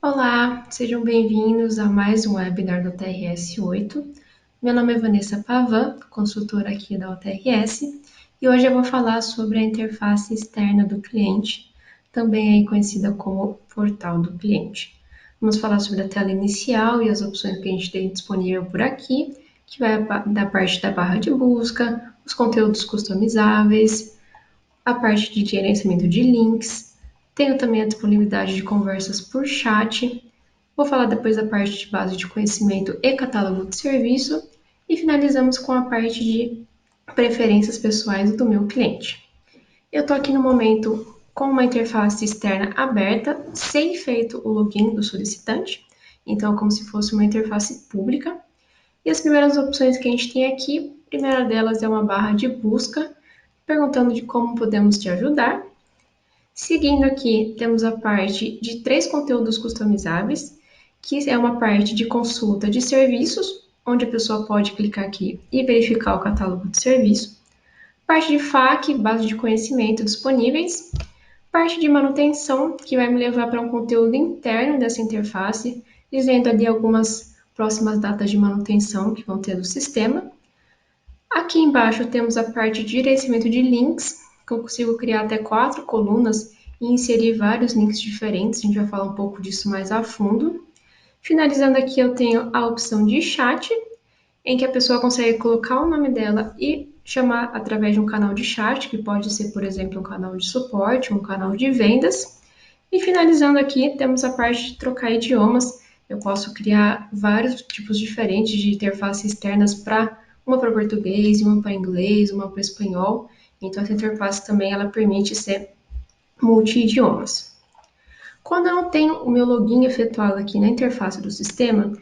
Olá, sejam bem-vindos a mais um webinar do TRS 8. Meu nome é Vanessa Pavan, consultora aqui da UTRS, e hoje eu vou falar sobre a interface externa do cliente, também aí conhecida como portal do cliente. Vamos falar sobre a tela inicial e as opções que a gente tem disponível por aqui, que vai da parte da barra de busca, os conteúdos customizáveis, a parte de gerenciamento de links, tenho também a disponibilidade de conversas por chat. Vou falar depois da parte de base de conhecimento e catálogo de serviço e finalizamos com a parte de preferências pessoais do meu cliente. Eu estou aqui no momento com uma interface externa aberta, sem feito o login do solicitante, então é como se fosse uma interface pública. E as primeiras opções que a gente tem aqui, a primeira delas é uma barra de busca, perguntando de como podemos te ajudar. Seguindo aqui, temos a parte de 3 conteúdos customizáveis, que é uma parte de consulta de serviços, onde a pessoa pode clicar aqui e verificar o catálogo de serviço. Parte de FAQ, base de conhecimento disponíveis. Parte de manutenção, que vai me levar para um conteúdo interno dessa interface, dizendo ali algumas próximas datas de manutenção que vão ter do sistema. Aqui embaixo temos a parte de gerenciamento de links, que eu consigo criar até 4 colunas e inserir vários links diferentes, a gente vai falar um pouco disso mais a fundo. Finalizando aqui eu tenho a opção de chat, em que a pessoa consegue colocar o nome dela e chamar através de um canal de chat, que pode ser, por exemplo, um canal de suporte, um canal de vendas. E finalizando aqui, temos a parte de trocar idiomas. Eu posso criar vários tipos diferentes de interfaces externas uma para português, uma para inglês, uma para espanhol. Então, essa interface também ela permite ser multi-idiomas. Quando eu não tenho o meu login efetuado aqui na interface do sistema,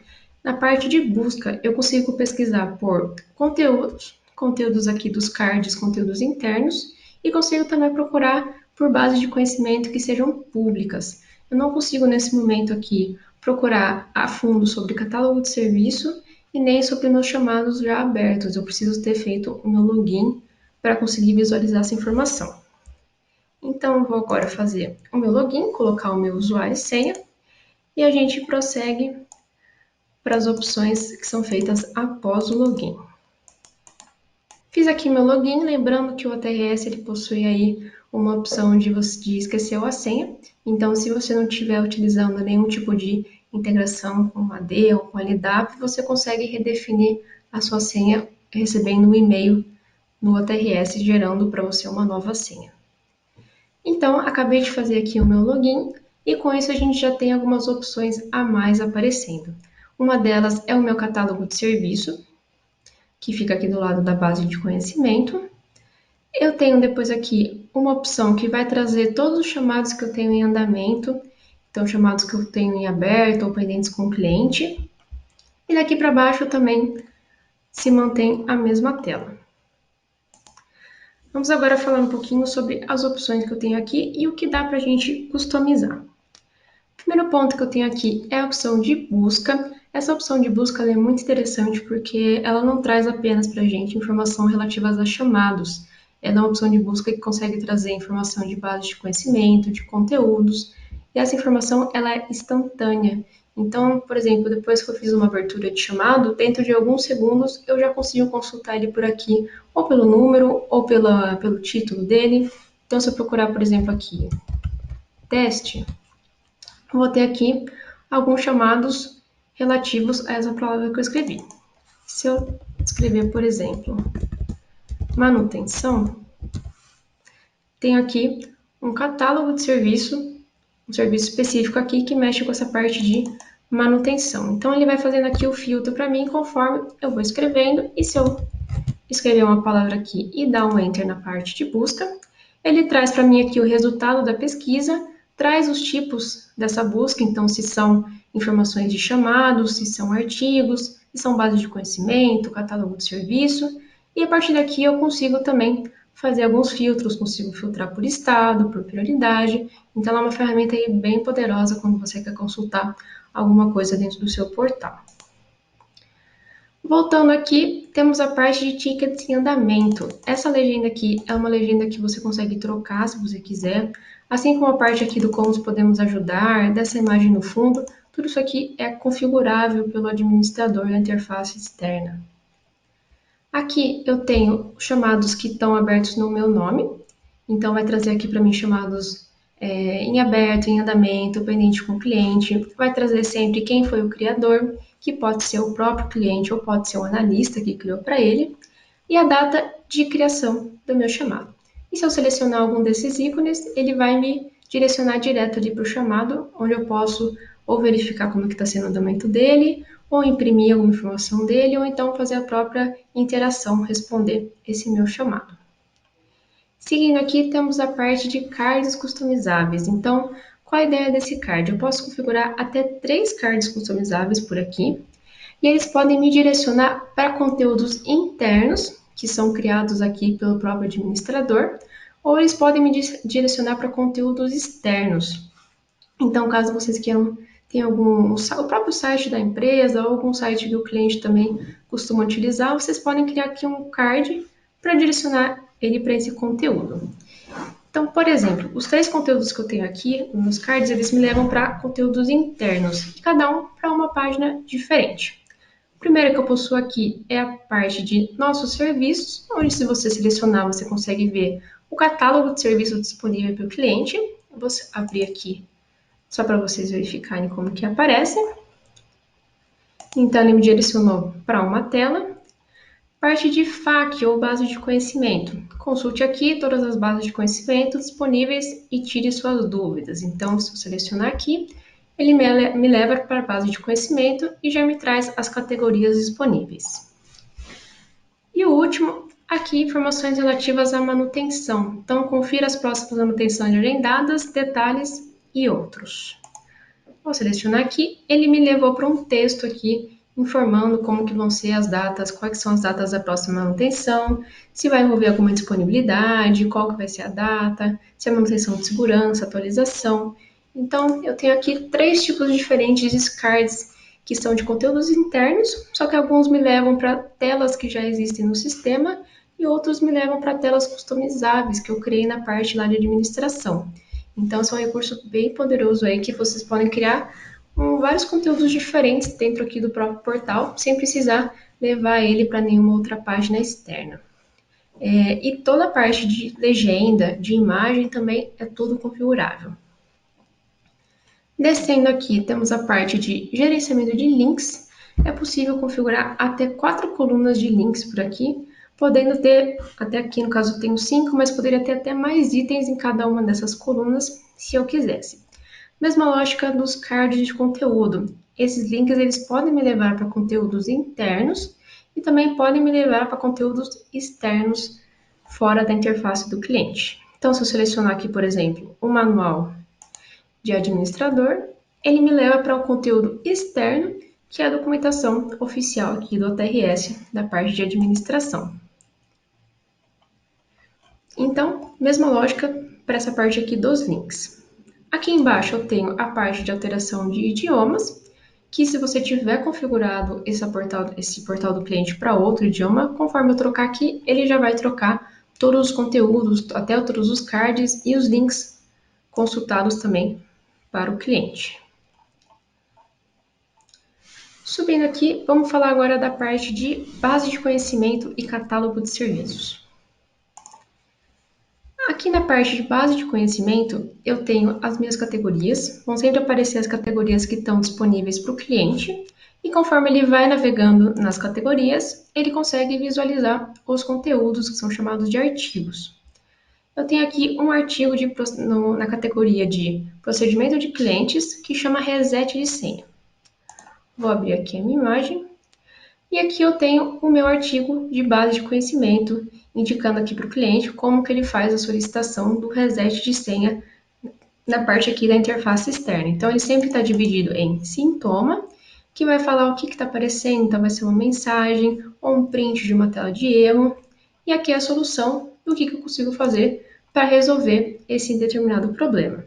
na parte de busca eu consigo pesquisar por conteúdos aqui dos cards, conteúdos internos, e consigo também procurar por bases de conhecimento que sejam públicas. Eu não consigo nesse momento aqui procurar a fundo sobre catálogo de serviço e nem sobre meus chamados já abertos. Eu preciso ter feito o meu login para conseguir visualizar essa informação. Então, eu vou agora fazer o meu login, colocar o meu usuário e senha, e a gente prossegue para as opções que são feitas após o login. Fiz aqui meu login, lembrando que o OTRS ele possui aí uma opção de esquecer a senha, então se você não estiver utilizando nenhum tipo de integração com AD ou com LDAP, você consegue redefinir a sua senha recebendo um e-mail no OTRS gerando para você uma nova senha. Então, acabei de fazer aqui o meu login e com isso a gente já tem algumas opções a mais aparecendo. Uma delas é o meu catálogo de serviço, que fica aqui do lado da base de conhecimento. Eu tenho depois aqui uma opção que vai trazer todos os chamados que eu tenho em andamento, então chamados que eu tenho em aberto ou pendentes com o cliente. E daqui para baixo também se mantém a mesma tela. Vamos agora falar um pouquinho sobre as opções que eu tenho aqui e o que dá para a gente customizar. O primeiro ponto que eu tenho aqui é a opção de busca. Essa opção de busca é muito interessante porque ela não traz apenas para a gente informação relativa a chamados. Ela é uma opção de busca que consegue trazer informação de base de conhecimento, de conteúdos, e essa informação ela é instantânea. Então, por exemplo, depois que eu fiz uma abertura de chamado, dentro de alguns segundos eu já consigo consultar ele por aqui, ou pelo número, ou pelo título dele. Então, se eu procurar, por exemplo, aqui, teste, eu vou ter aqui alguns chamados relativos a essa palavra que eu escrevi. Se eu escrever, por exemplo, manutenção, tenho aqui um catálogo de serviço, um serviço específico aqui que mexe com essa parte de manutenção. Então, ele vai fazendo aqui o filtro para mim conforme eu vou escrevendo, e se eu escrever uma palavra aqui e dar um Enter na parte de busca, ele traz para mim aqui o resultado da pesquisa, traz os tipos dessa busca, então se são informações de chamados, se são artigos, se são bases de conhecimento, catálogo de serviço, e a partir daqui eu consigo também fazer alguns filtros, consigo filtrar por estado, por prioridade, então ela é uma ferramenta aí bem poderosa quando você quer consultar alguma coisa dentro do seu portal. Voltando aqui, temos a parte de tickets em andamento. Essa legenda aqui é uma legenda que você consegue trocar se você quiser, assim como a parte aqui do como podemos ajudar, dessa imagem no fundo, tudo isso aqui é configurável pelo administrador da interface externa. Aqui eu tenho chamados que estão abertos no meu nome, então vai trazer aqui para mim chamados em aberto, em andamento, pendente com o cliente, vai trazer sempre quem foi o criador, que pode ser o próprio cliente ou pode ser o analista que criou para ele, e a data de criação do meu chamado. E se eu selecionar algum desses ícones, ele vai me direcionar direto ali para o chamado, onde eu posso ou verificar como está sendo o andamento dele, ou imprimir alguma informação dele, ou então fazer a própria interação, responder esse meu chamado. Seguindo aqui, temos a parte de cards customizáveis. Então, qual a ideia desse card? Eu posso configurar até 3 cards customizáveis por aqui, e eles podem me direcionar para conteúdos internos, que são criados aqui pelo próprio administrador, ou eles podem me direcionar para conteúdos externos. Então, caso vocês queiram ter o próprio site da empresa ou algum site que o cliente também costuma utilizar, vocês podem criar aqui um card para direcionar ele para esse conteúdo. Então, por exemplo, os 3 conteúdos que eu tenho aqui nos cards, eles me levam para conteúdos internos, e cada um para uma página diferente. O primeiro que eu possuo aqui é a parte de nossos serviços, onde se você selecionar, você consegue ver o catálogo de serviços disponível para o cliente. Eu vou abrir aqui só para vocês verificarem como que aparece. Então, ele me direcionou para uma tela. Parte de FAQ, ou base de conhecimento. Consulte aqui todas as bases de conhecimento disponíveis e tire suas dúvidas. Então, se eu selecionar aqui, ele me leva para a base de conhecimento e já me traz as categorias disponíveis. E o último, aqui, informações relativas à manutenção. Então, confira as próximas manutenções agendadas, detalhes e outros. Vou selecionar aqui, ele me levou para um texto aqui, informando como que vão ser as datas, quais são as datas da próxima manutenção, se vai envolver alguma disponibilidade, qual que vai ser a data, se é manutenção de segurança, atualização. Então, eu tenho aqui 3 tipos diferentes de cards que são de conteúdos internos, só que alguns me levam para telas que já existem no sistema e outros me levam para telas customizáveis que eu criei na parte lá de administração. Então, esse é um recurso bem poderoso aí que vocês podem criar vários conteúdos diferentes dentro aqui do próprio portal, sem precisar levar ele para nenhuma outra página externa. E toda a parte de legenda, de imagem também é tudo configurável. Descendo aqui, temos a parte de gerenciamento de links. É possível configurar até 4 colunas de links por aqui, podendo ter, até aqui no caso eu tenho 5, mas poderia ter até mais itens em cada uma dessas colunas, se eu quisesse. Mesma lógica dos cards de conteúdo. Esses links eles podem me levar para conteúdos internos e também podem me levar para conteúdos externos fora da interface do cliente. Então, se eu selecionar aqui, por exemplo, o manual de administrador, ele me leva para o conteúdo externo, que é a documentação oficial aqui do OTRS, da parte de administração. Então, mesma lógica para essa parte aqui dos links. Aqui embaixo eu tenho a parte de alteração de idiomas, que se você tiver configurado esse portal do cliente para outro idioma, conforme eu trocar aqui, ele já vai trocar todos os conteúdos, até todos os cards e os links consultados também para o cliente. Subindo aqui, vamos falar agora da parte de base de conhecimento e catálogo de serviços. Aqui na parte de base de conhecimento, eu tenho as minhas categorias, vão sempre aparecer as categorias que estão disponíveis para o cliente, e conforme ele vai navegando nas categorias, ele consegue visualizar os conteúdos que são chamados de artigos. Eu tenho aqui um artigo na categoria de procedimento de clientes, que chama reset de senha. Vou abrir aqui a minha imagem. E aqui eu tenho o meu artigo de base de conhecimento, indicando aqui para o cliente como que ele faz a solicitação do reset de senha na parte aqui da interface externa. Então, ele sempre está dividido em sintoma, que vai falar o que está aparecendo, então vai ser uma mensagem ou um print de uma tela de erro, e aqui é a solução do que eu consigo fazer para resolver esse determinado problema.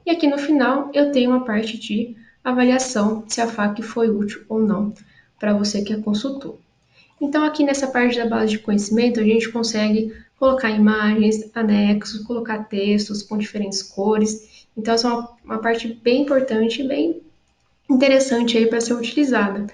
E aqui no final eu tenho uma parte de avaliação se a FAQ foi útil ou não para você que é consultor. Então, aqui nessa parte da base de conhecimento, a gente consegue colocar imagens, anexos, colocar textos com diferentes cores. Então, essa é uma parte bem importante e bem interessante aí para ser utilizada.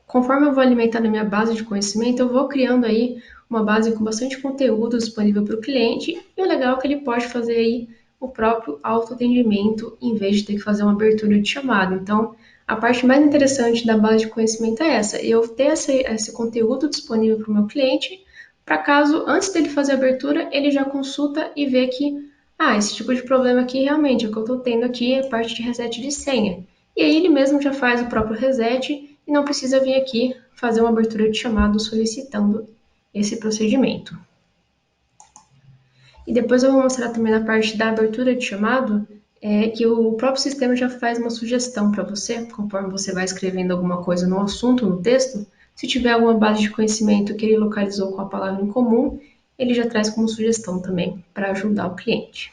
Conforme eu vou alimentando a minha base de conhecimento, eu vou criando aí uma base com bastante conteúdo disponível para o cliente, e o legal é que ele pode fazer aí o próprio autoatendimento em vez de ter que fazer uma abertura de chamada. Então, a parte mais interessante da base de conhecimento é essa, eu ter esse conteúdo disponível para o meu cliente, para caso, antes dele fazer a abertura, ele já consulta e vê que, esse tipo de problema aqui realmente, o que eu estou tendo aqui é parte de reset de senha. E aí ele mesmo já faz o próprio reset e não precisa vir aqui fazer uma abertura de chamado solicitando esse procedimento. E depois eu vou mostrar também na parte da abertura de chamado, que o próprio sistema já faz uma sugestão para você, conforme você vai escrevendo alguma coisa no assunto, no texto. Se tiver alguma base de conhecimento que ele localizou com a palavra em comum, ele já traz como sugestão também para ajudar o cliente.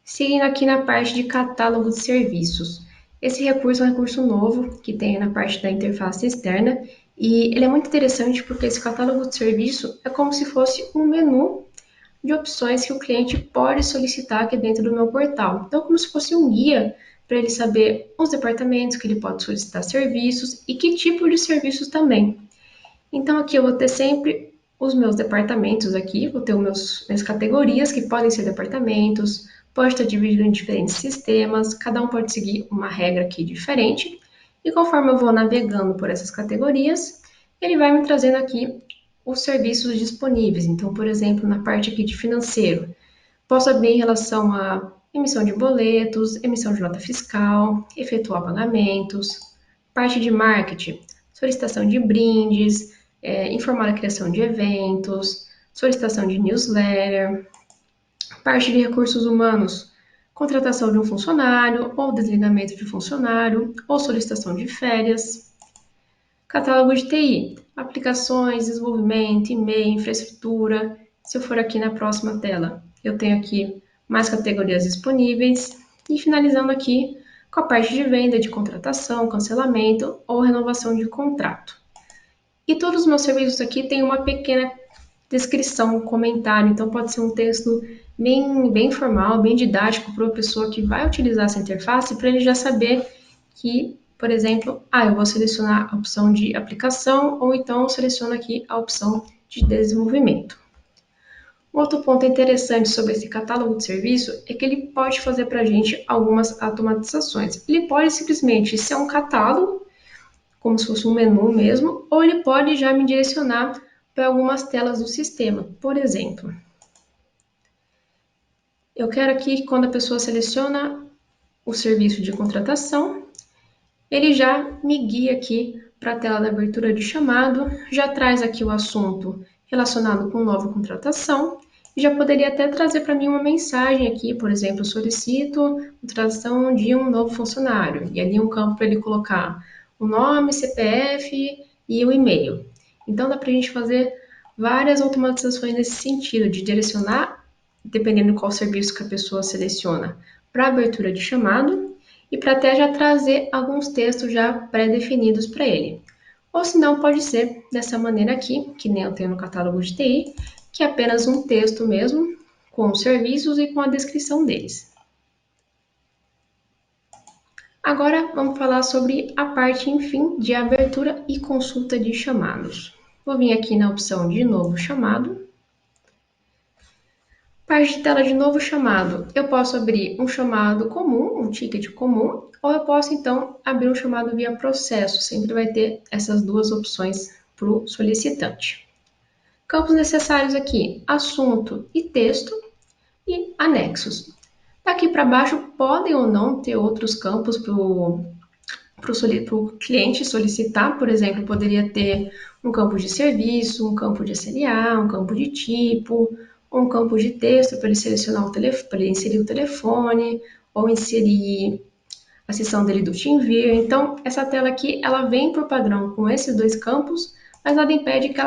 Seguindo aqui na parte de catálogo de serviços. Esse recurso é um recurso novo que tem na parte da interface externa e ele é muito interessante porque esse catálogo de serviço é como se fosse um menu de opções que o cliente pode solicitar aqui dentro do meu portal. Então, como se fosse um guia para ele saber os departamentos que ele pode solicitar serviços e que tipo de serviços também. Então, aqui eu vou ter sempre os meus departamentos aqui, vou ter minhas categorias, que podem ser departamentos, pode estar dividido em diferentes sistemas, cada um pode seguir uma regra aqui diferente, e conforme eu vou navegando por essas categorias, ele vai me trazendo aqui os serviços disponíveis. Então, por exemplo, na parte aqui de financeiro, posso abrir em relação a emissão de boletos, emissão de nota fiscal, efetuar pagamentos, parte de marketing, solicitação de brindes, informar a criação de eventos, solicitação de newsletter, parte de recursos humanos, contratação de um funcionário ou desligamento de funcionário ou solicitação de férias, catálogo de TI, aplicações, desenvolvimento, e-mail, infraestrutura. Se eu for aqui na próxima tela, eu tenho aqui mais categorias disponíveis e finalizando aqui com a parte de venda, de contratação, cancelamento ou renovação de contrato. E todos os meus serviços aqui têm uma pequena descrição, um comentário, então pode ser um texto bem formal, bem didático para a pessoa que vai utilizar essa interface, para ele já saber que, por exemplo, eu vou selecionar a opção de aplicação ou então eu seleciono aqui a opção de desenvolvimento. Um outro ponto interessante sobre esse catálogo de serviço é que ele pode fazer para a gente algumas automatizações. Ele pode simplesmente ser um catálogo, como se fosse um menu mesmo, ou ele pode já me direcionar para algumas telas do sistema. Por exemplo, eu quero aqui que quando a pessoa seleciona o serviço de contratação, ele já me guia aqui para a tela da abertura de chamado, já traz aqui o assunto relacionado com nova contratação, e já poderia até trazer para mim uma mensagem aqui, por exemplo, solicito contratação de um novo funcionário, e ali um campo para ele colocar o nome, CPF e o e-mail. Então dá para a gente fazer várias automatizações nesse sentido, de direcionar, dependendo de qual serviço que a pessoa seleciona, para a abertura de chamado, e para até já trazer alguns textos já pré-definidos para ele. Ou se não, pode ser dessa maneira aqui, que nem eu tenho no catálogo de TI, que é apenas um texto mesmo, com os serviços e com a descrição deles. Agora vamos falar sobre a parte, enfim, de abertura e consulta de chamados. Vou vir aqui na opção de novo chamado. Parte de tela de novo chamado, eu posso abrir um chamado comum, um ticket comum, ou eu posso então abrir um chamado via processo, sempre vai ter essas duas opções para o solicitante. Campos necessários aqui, assunto e texto e anexos. Daqui para baixo podem ou não ter outros campos para o cliente solicitar, por exemplo, poderia ter um campo de serviço, um campo de SLA, um campo de tipo, ou um campo de texto para ele selecionar o telefone, para ele inserir o telefone, ou inserir a seção dele do TeamViewer. Então, essa tela aqui, ela vem por padrão com esses dois campos, mas nada impede que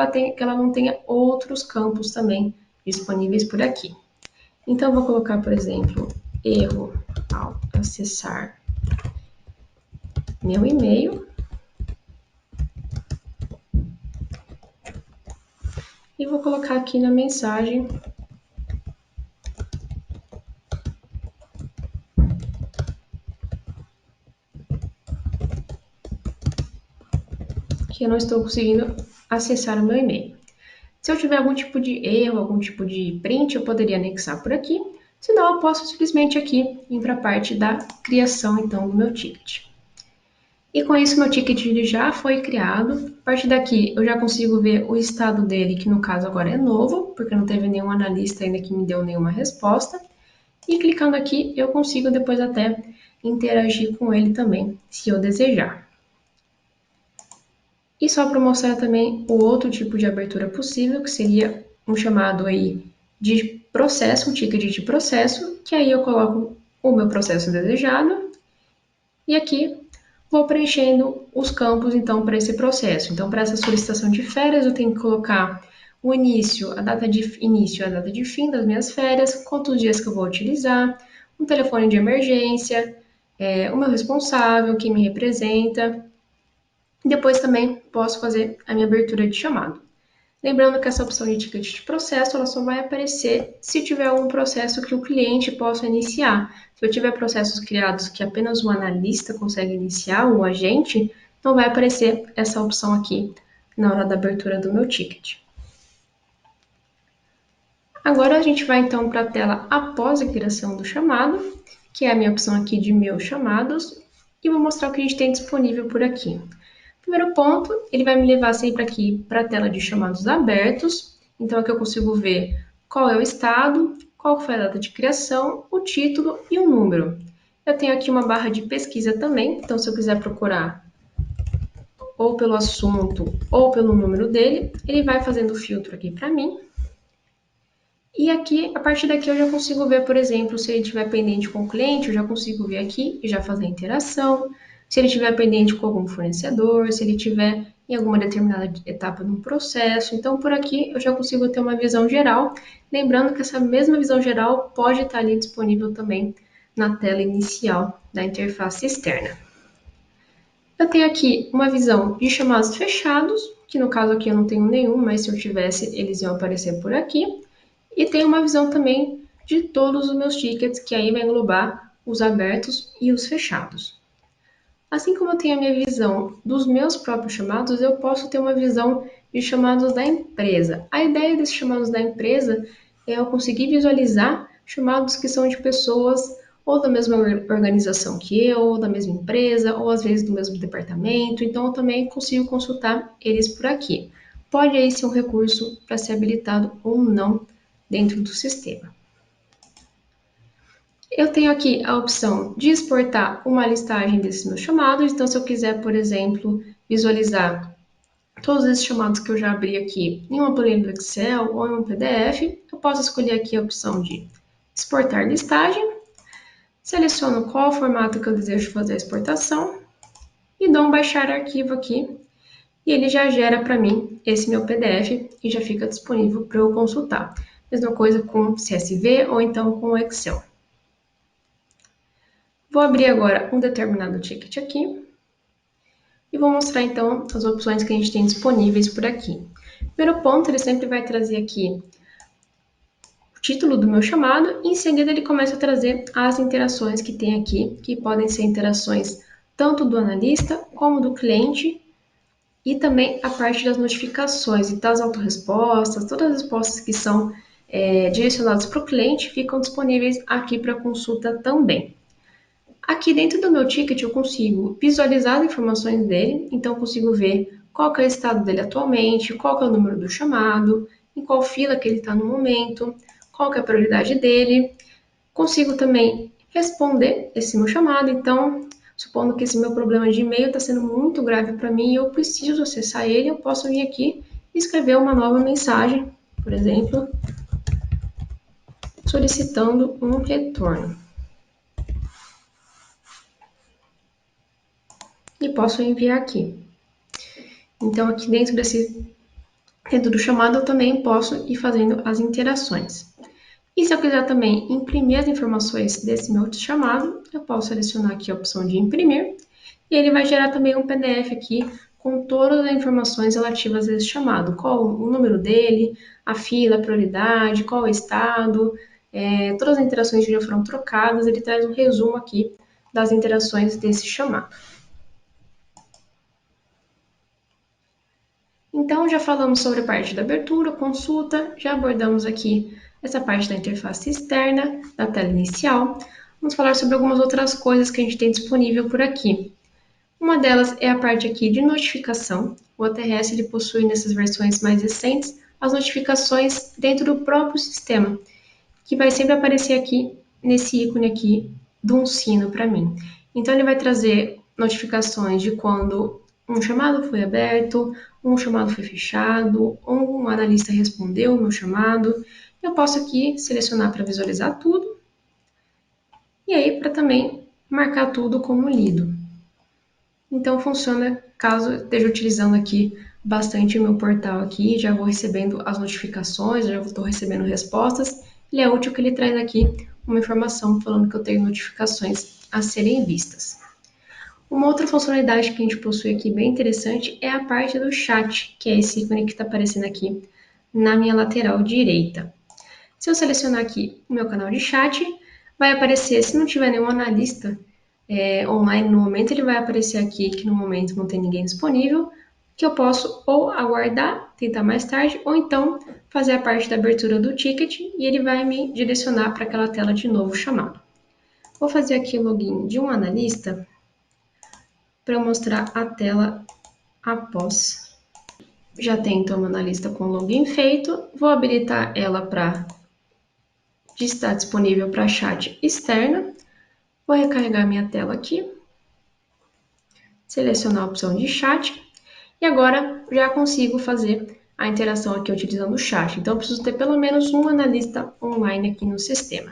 ela não tenha outros campos também disponíveis por aqui. Então, eu vou colocar, por exemplo, erro ao acessar meu e-mail. e vou colocar aqui na mensagem que eu não estou conseguindo acessar o meu e-mail. Se eu tiver algum tipo de erro, algum tipo de print, eu poderia anexar por aqui. Senão, eu posso simplesmente aqui ir para a parte da criação, então, do meu ticket. E com isso, meu ticket ele já foi criado. A partir daqui, eu já consigo ver o estado dele, que no caso agora é novo, porque não teve nenhum analista ainda que me deu nenhuma resposta. E clicando aqui, eu consigo depois até interagir com ele também, se eu desejar. E só para mostrar também o outro tipo de abertura possível, que seria um chamado aí de processo, um ticket de processo, que aí eu coloco o meu processo desejado e aqui vou preenchendo os campos então para esse processo. Então, para essa solicitação de férias, eu tenho que colocar o início, a data de início e a data de fim das minhas férias, quantos dias que eu vou utilizar, um telefone de emergência, o meu responsável, quem me representa. Depois também posso fazer a minha abertura de chamado. Lembrando que essa opção de ticket de processo ela só vai aparecer se tiver algum processo que o cliente possa iniciar. Se eu tiver processos criados que apenas o analista consegue iniciar, o agente, não vai aparecer essa opção aqui na hora da abertura do meu ticket. Agora a gente vai então para a tela após a criação do chamado, que é a minha opção aqui de meus chamados, e vou mostrar o que a gente tem disponível por aqui. Primeiro ponto, ele vai me levar sempre aqui para a tela de chamados abertos. Então aqui eu consigo ver qual é o estado, qual foi a data de criação, o título e o número. Eu tenho aqui uma barra de pesquisa também, então se eu quiser procurar ou pelo assunto ou pelo número dele, ele vai fazendo o filtro aqui para mim. E aqui, a partir daqui eu já consigo ver, por exemplo, se ele estiver pendente com o cliente, eu já consigo ver aqui e já fazer a interação. Se ele estiver pendente com algum fornecedor, se ele estiver em alguma determinada etapa do processo. Então, por aqui eu já consigo ter uma visão geral. Lembrando que essa mesma visão geral pode estar ali disponível também na tela inicial da interface externa. Eu tenho aqui uma visão de chamados fechados, que no caso aqui eu não tenho nenhum, mas se eu tivesse, eles iam aparecer por aqui. E tem uma visão também de todos os meus tickets, que aí vai englobar os abertos e os fechados. Assim como eu tenho a minha visão dos meus próprios chamados, eu posso ter uma visão de chamados da empresa. A ideia desses chamados da empresa é eu conseguir visualizar chamados que são de pessoas ou da mesma organização que eu, ou da mesma empresa, ou às vezes do mesmo departamento. Então, eu também consigo consultar eles por aqui. Pode aí ser um recurso para ser habilitado ou não dentro do sistema. Eu tenho aqui a opção de exportar uma listagem desses meus chamados. Então, se eu quiser, por exemplo, visualizar todos esses chamados que eu já abri aqui em uma planilha do Excel ou em um PDF, eu posso escolher aqui a opção de exportar listagem, seleciono qual formato que eu desejo fazer a exportação e dou um baixar arquivo aqui e ele já gera para mim esse meu PDF e já fica disponível para eu consultar. Mesma coisa com CSV ou então com Excel. Vou abrir agora um determinado ticket aqui e vou mostrar então as opções que a gente tem disponíveis por aqui. Primeiro ponto, ele sempre vai trazer aqui o título do meu chamado e em seguida ele começa a trazer as interações que tem aqui, que podem ser interações tanto do analista como do cliente e também a parte das notificações, então as autorrespostas, todas as respostas que são direcionadas para o cliente ficam disponíveis aqui para consulta também. Aqui dentro do meu ticket eu consigo visualizar as informações dele, então eu consigo ver qual que é o estado dele atualmente, qual que é o número do chamado, em qual fila que ele está no momento, qual que é a prioridade dele. Consigo também responder esse meu chamado, então, supondo que esse meu problema de e-mail está sendo muito grave para mim e eu preciso acessar ele, eu posso vir aqui e escrever uma nova mensagem, por exemplo, solicitando um retorno. E posso enviar aqui. Então, aqui dentro do chamado, eu também posso ir fazendo as interações. E se eu quiser também imprimir as informações desse meu chamado, eu posso selecionar aqui a opção de imprimir. E ele vai gerar também um PDF aqui com todas as informações relativas a esse chamado, qual o número dele, a fila, a prioridade, qual o estado, todas as interações que já foram trocadas, ele traz um resumo aqui das interações desse chamado. Então, já falamos sobre a parte da abertura, consulta, já abordamos aqui essa parte da interface externa, da tela inicial. Vamos falar sobre algumas outras coisas que a gente tem disponível por aqui. Uma delas é a parte aqui de notificação. O OTRS ele possui nessas versões mais recentes as notificações dentro do próprio sistema, que vai sempre aparecer aqui nesse ícone aqui de um sino para mim. Então ele vai trazer notificações de quando um chamado foi aberto, um chamado foi fechado, ou um analista respondeu o meu chamado. Eu posso aqui selecionar para visualizar tudo e aí para também marcar tudo como lido. Então funciona caso esteja utilizando aqui bastante o meu portal aqui, já vou recebendo as notificações, já estou recebendo respostas. Ele é útil que ele traz aqui uma informação falando que eu tenho notificações a serem vistas. Uma outra funcionalidade que a gente possui aqui bem interessante é a parte do chat, que é esse ícone que está aparecendo aqui na minha lateral direita. Se eu selecionar aqui o meu canal de chat, vai aparecer, se não tiver nenhum analista online no momento, ele vai aparecer aqui que no momento não tem ninguém disponível, que eu posso ou aguardar, tentar mais tarde, ou então fazer a parte da abertura do ticket e ele vai me direcionar para aquela tela de novo chamado. Vou fazer aqui o login de um analista para mostrar a tela após. Já tem então uma analista com login feito, vou habilitar ela para estar disponível para chat externa. Vou recarregar minha tela aqui, selecionar a opção de chat e agora já consigo fazer a interação aqui utilizando o chat. Então, eu preciso ter pelo menos um analista online aqui no sistema.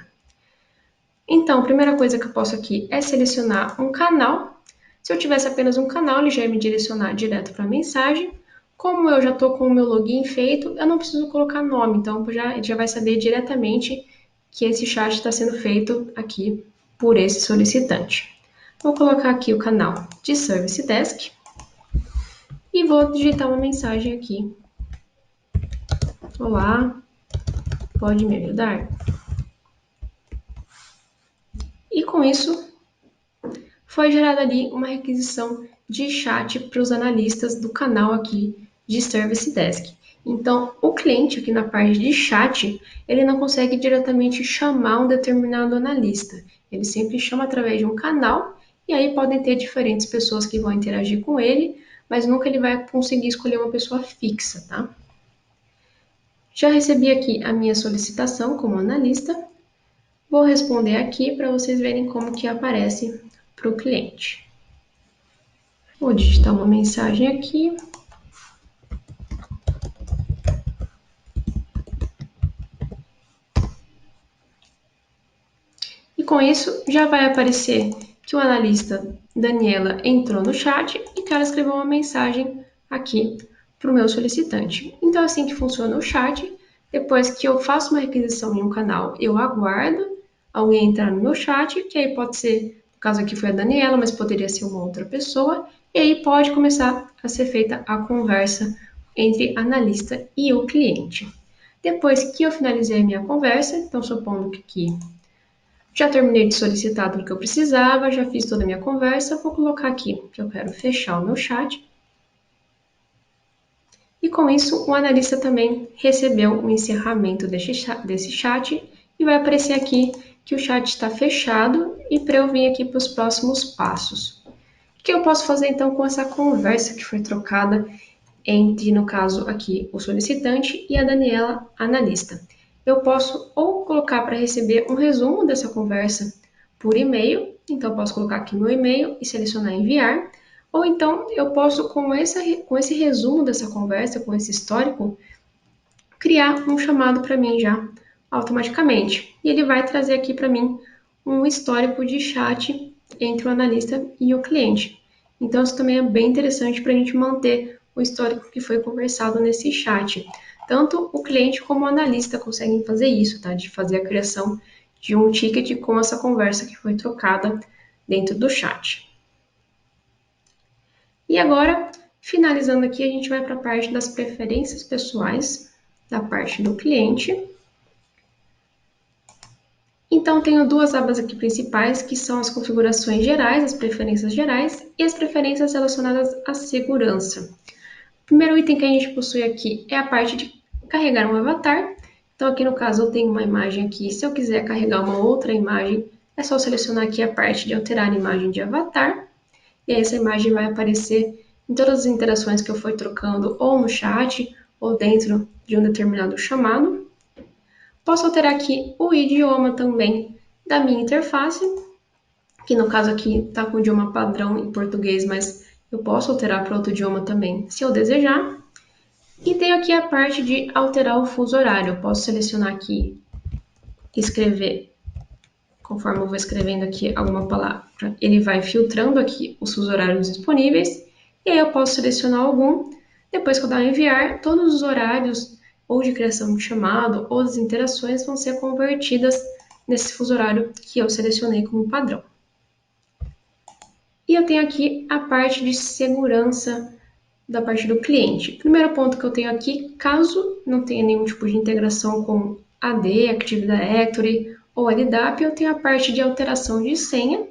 Então, a primeira coisa que eu posso aqui é selecionar um canal. Se eu tivesse apenas um canal, ele já ia me direcionar direto para a mensagem. Como eu já estou com o meu login feito, eu não preciso colocar nome, então ele já vai saber diretamente que esse chat está sendo feito aqui por esse solicitante. Vou colocar aqui o canal de Service Desk e vou digitar uma mensagem aqui. Olá, pode me ajudar? E com isso, foi gerada ali uma requisição de chat para os analistas do canal aqui de Service Desk. Então, o cliente aqui na parte de chat, ele não consegue diretamente chamar um determinado analista. Ele sempre chama através de um canal e aí podem ter diferentes pessoas que vão interagir com ele, mas nunca ele vai conseguir escolher uma pessoa fixa, tá? Já recebi aqui a minha solicitação como analista. Vou responder aqui para vocês verem como que aparece para o cliente. Vou digitar uma mensagem aqui. E com isso já vai aparecer que o analista Daniela entrou no chat e que ela escreveu uma mensagem aqui para o meu solicitante. Então é assim que funciona o chat. Depois que eu faço uma requisição em um canal, eu aguardo alguém entrar no meu chat, que aí pode ser, no caso aqui foi a Daniela, mas poderia ser uma outra pessoa, e aí pode começar a ser feita a conversa entre analista e o cliente. Depois que eu finalizei a minha conversa, então supondo que aqui já terminei de solicitar tudo que eu precisava, já fiz toda a minha conversa, vou colocar aqui que eu quero fechar o meu chat. E com isso, o analista também recebeu o encerramento desse chat e vai aparecer aqui que o chat está fechado e para eu vir aqui para os próximos passos. O que eu posso fazer então com essa conversa que foi trocada entre, no caso aqui, o solicitante e a Daniela, analista? Eu posso ou colocar para receber um resumo dessa conversa por e-mail, então eu posso colocar aqui meu e-mail e selecionar enviar, ou então eu posso, com esse resumo dessa conversa, com esse histórico, criar um chamado para mim já automaticamente. E ele vai trazer aqui para mim um histórico de chat entre o analista e o cliente. Então, isso também é bem interessante para a gente manter o histórico que foi conversado nesse chat. Tanto o cliente como o analista conseguem fazer isso, tá? De fazer a criação de um ticket com essa conversa que foi trocada dentro do chat. E agora Finalizando aqui, a gente vai para a parte das preferências pessoais, da parte do cliente. Então, tenho duas abas aqui principais, que são as configurações gerais, as preferências gerais, e as preferências relacionadas à segurança. O primeiro item que a gente possui aqui é a parte de carregar um avatar. Então, aqui no caso, eu tenho uma imagem aqui. Se eu quiser carregar uma outra imagem, é só selecionar aqui a parte de alterar a imagem de avatar. E aí essa imagem vai aparecer em todas as interações que eu for trocando, ou no chat, ou dentro de um determinado chamado. Posso alterar aqui o idioma também da minha interface, que no caso aqui está com o idioma padrão em português, mas eu posso alterar para outro idioma também, se eu desejar. E tenho aqui a parte de alterar o fuso horário. Eu posso selecionar aqui, escrever, conforme eu vou escrevendo aqui alguma palavra, ele vai filtrando aqui os fusos horários disponíveis, e aí eu posso selecionar algum. Depois que eu dar enviar, todos os horários ou de criação de chamado ou as interações vão ser convertidas nesse fuso horário que eu selecionei como padrão. E eu tenho aqui a parte de segurança da parte do cliente. Primeiro ponto que eu tenho aqui, caso não tenha nenhum tipo de integração com AD, Active Directory ou LDAP, eu tenho a parte de alteração de senha,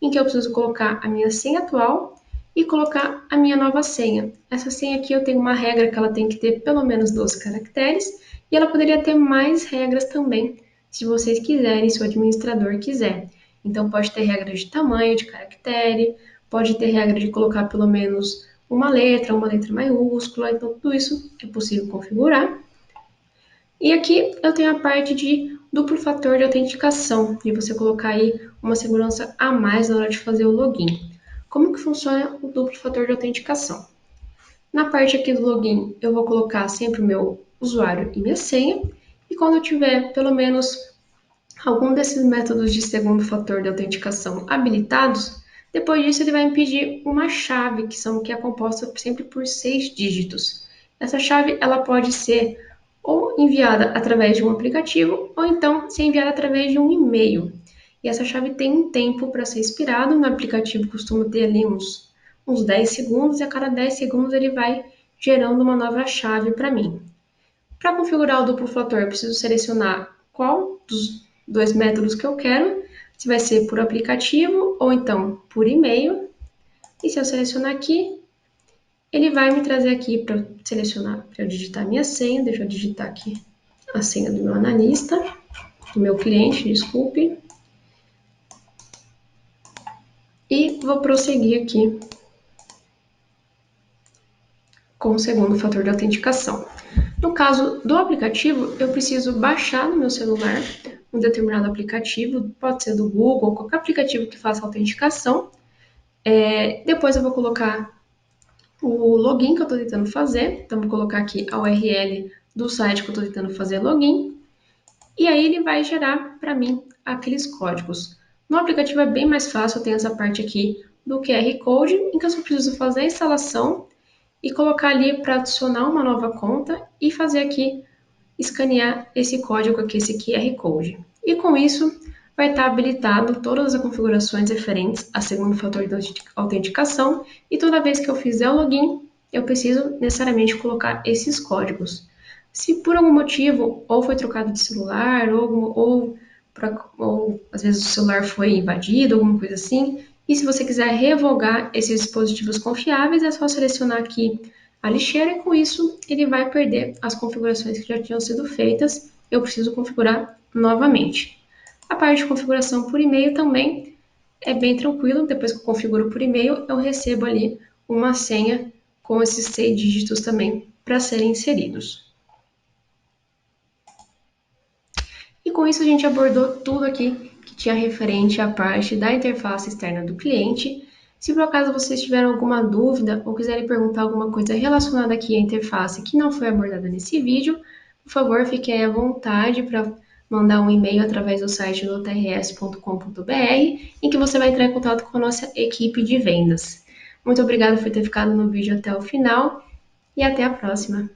em que eu preciso colocar a minha senha atual e colocar a minha nova senha. Essa senha aqui eu tenho uma regra que ela tem que ter pelo menos 12 caracteres, e ela poderia ter mais regras também, se vocês quiserem, se o administrador quiser. Então pode ter regra de tamanho, de caractere, pode ter regra de colocar pelo menos uma letra maiúscula, então tudo isso é possível configurar. E aqui eu tenho a parte de duplo fator de autenticação, de você colocar aí uma segurança a mais na hora de fazer o login. Como que funciona o duplo fator de autenticação? Na parte aqui do login, eu vou colocar sempre o meu usuário e minha senha, e quando eu tiver pelo menos algum desses métodos de segundo fator de autenticação habilitados, depois disso ele vai me pedir uma chave, que é composta sempre por 6 dígitos. Essa chave ela pode ser ou enviada através de um aplicativo, ou então ser enviada através de um e-mail. E essa chave tem um tempo para ser expirado, no aplicativo costuma ter ali uns 10 segundos, e a cada 10 segundos ele vai gerando uma nova chave para mim. Para configurar o duplo fator, eu preciso selecionar qual dos dois métodos que eu quero, se vai ser por aplicativo ou então por e-mail. E se eu selecionar aqui, ele vai me trazer aqui para selecionar, para eu digitar minha senha. Deixa eu digitar aqui a senha do meu analista, do meu cliente, desculpe. E vou prosseguir aqui com o segundo fator de autenticação. No caso do aplicativo, eu preciso baixar no meu celular um determinado aplicativo, pode ser do Google, qualquer aplicativo que faça autenticação. Depois eu vou colocar o login que eu estou tentando fazer, então vou colocar aqui a URL do site que eu estou tentando fazer login, e aí ele vai gerar para mim aqueles códigos. No aplicativo é bem mais fácil, eu tenho essa parte aqui do QR Code, em que eu só preciso fazer a instalação e colocar ali para adicionar uma nova conta e fazer aqui escanear esse código aqui, esse QR Code. E com isso, vai estar habilitado todas as configurações referentes a segundo fator de autenticação, e toda vez que eu fizer o login, eu preciso necessariamente colocar esses códigos. Se por algum motivo, ou foi trocado de celular, ou às vezes o celular foi invadido, alguma coisa assim, e se você quiser revogar esses dispositivos confiáveis, é só selecionar aqui a lixeira, e com isso ele vai perder as configurações que já tinham sido feitas. Eu preciso configurar novamente. A parte de configuração por e-mail também é bem tranquilo. Depois que eu configuro por e-mail, eu recebo ali uma senha com esses 6 dígitos também para serem inseridos. E com isso a gente abordou tudo aqui que tinha referente à parte da interface externa do cliente. Se por acaso vocês tiveram alguma dúvida ou quiserem perguntar alguma coisa relacionada aqui à interface que não foi abordada nesse vídeo, por favor, fiquem à vontade para mandar um e-mail através do site do trs.com.br, em que você vai entrar em contato com a nossa equipe de vendas. Muito obrigada por ter ficado no vídeo até o final e até a próxima!